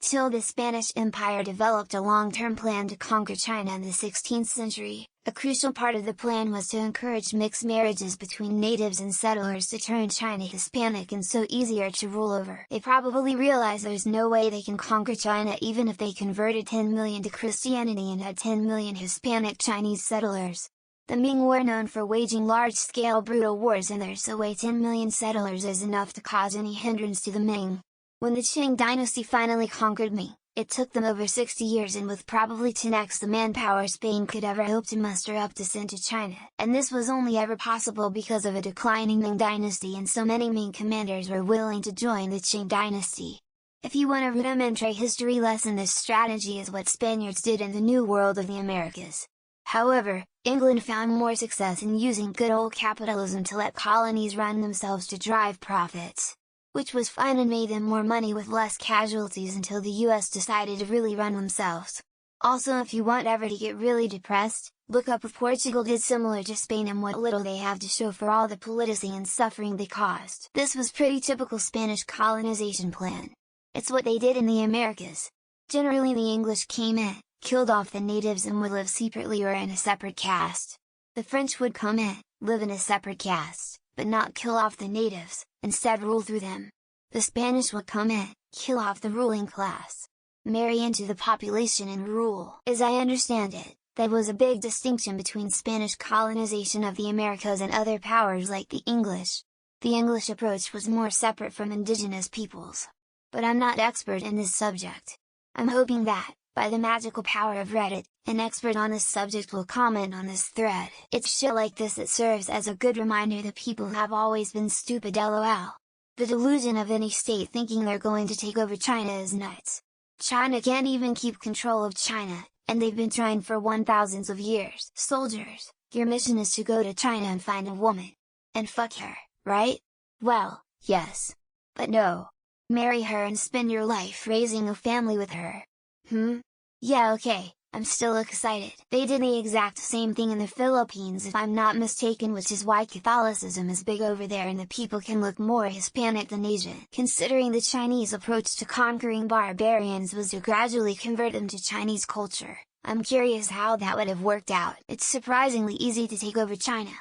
TIL The Spanish Empire developed a long-term plan to conquer China in the 16th century. A crucial part of the plan was to encourage mixed marriages between natives and settlers to turn China Hispanic and so easier to rule over. They probably realized there's no way they can conquer China even if they converted 10 million to Christianity and had 10 million Hispanic Chinese settlers. The Ming were known for waging large-scale brutal wars, and there's no way 10 million settlers is enough to cause any hindrance to the Ming. When the Qing dynasty finally conquered Ming, it took them over 60 years, and with probably 10x the manpower Spain could ever hope to muster up to send to China, and this was only ever possible because of a declining Ming dynasty, and so many Ming commanders were willing to join the Qing dynasty. If you want a rudimentary history lesson, this strategy is what Spaniards did in the New World of the Americas. However, England found more success in using good old capitalism to let colonies run themselves to drive profits, which was fine and made them more money with less casualties until the US decided to really run themselves. Also, if you want ever to get really depressed, look up if Portugal did similar to Spain and what little they have to show for all the politicking and suffering they caused. This was pretty typical Spanish colonization plan. It's what they did in the Americas. Generally the English came in, killed off the natives and would live secretly or in a separate caste. The French would come in, live in a separate caste, but not kill off the natives, instead rule through them. The Spanish would come in, kill off the ruling class, marry into the population and rule. As I understand it, that was a big distinction between Spanish colonization of the Americas and other powers like the English. The English approach was more separate from indigenous peoples. But I'm not expert in this subject. I'm hoping that, by the magical power of Reddit, an expert on this subject will comment on this thread. It's shit like this that serves as a good reminder that people have always been stupid, lol. The delusion of any state thinking they're going to take over China is nuts. China can't even keep control of China, and they've been trying for 1000s of years. Soldiers, your mission is to go to China and find a woman. And fuck her, right? Well, yes. But no. Marry her and spend your life raising a family with her. Yeah, okay, I'm still excited. They did the exact same thing in the Philippines if I'm not mistaken, which is why Catholicism is big over there and the people can look more Hispanic than Asian. Considering the Chinese approach to conquering barbarians was to gradually convert them to Chinese culture, I'm curious how that would have worked out. It's surprisingly easy to take over China.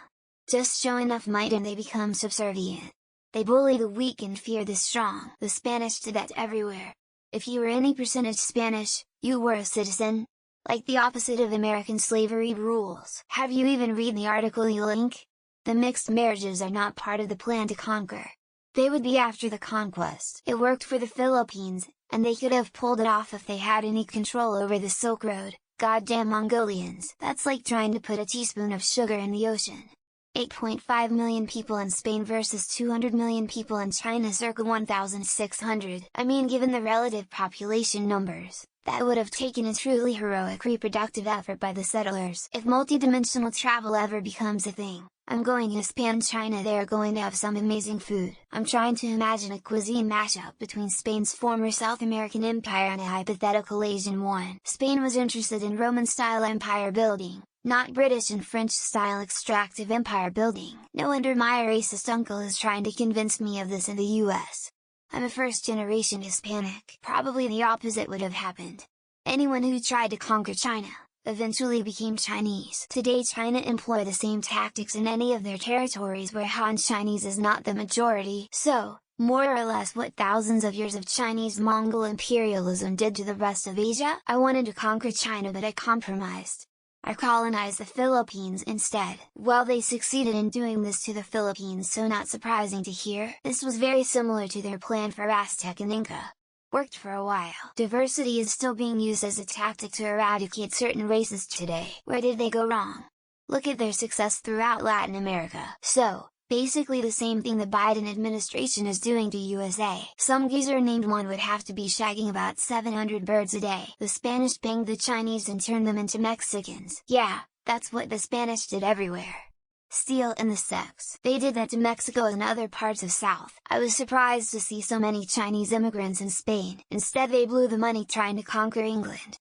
Just show enough might and they become subservient. They bully the weak and fear the strong. The Spanish did that everywhere. If you were any percentage Spanish, you were a citizen. Like the opposite of American slavery rules. Have you even read the article you link? The mixed marriages are not part of the plan to conquer. They would be after the conquest. It worked for the Philippines, and they could have pulled it off if they had any control over the Silk Road. Goddamn Mongolians! That's like trying to put a teaspoon of sugar in the ocean. 8.5 million people in Spain versus 200 million people in China circa 1600. I mean, given the relative population numbers, that would have taken a truly heroic reproductive effort by the settlers. If multidimensional travel ever becomes a thing, I'm going to span China. They're going to have some amazing food. I'm trying to imagine a cuisine mashup between Spain's former South American empire and a hypothetical Asian one. Spain was interested in Roman-style empire building, not British and French-style extractive empire building. No wonder my racist uncle is trying to convince me of this in the US. I'm a first-generation Hispanic. Probably the opposite would have happened. Anyone who tried to conquer China, eventually became Chinese. Today China employ the same tactics in any of their territories where Han Chinese is not the majority. So, more or less what thousands of years of Chinese-Mongol imperialism did to the rest of Asia? I wanted to conquer China, but I compromised. I colonized the Philippines instead. Well, they succeeded in doing this to the Philippines, so not surprising to hear. This was very similar to their plan for Aztec and Inca. Worked for a while. Diversity is still being used as a tactic to eradicate certain races today. Where did they go wrong? Look at their success throughout Latin America. So, basically the same thing the Biden administration is doing to USA. Some geezer named one would have to be shagging about 700 birds a day. The Spanish banged the Chinese and turned them into Mexicans. Yeah, that's what the Spanish did everywhere. Steal in the sex. They did that to Mexico and other parts of South. I was surprised to see so many Chinese immigrants in Spain. Instead they blew the money trying to conquer England.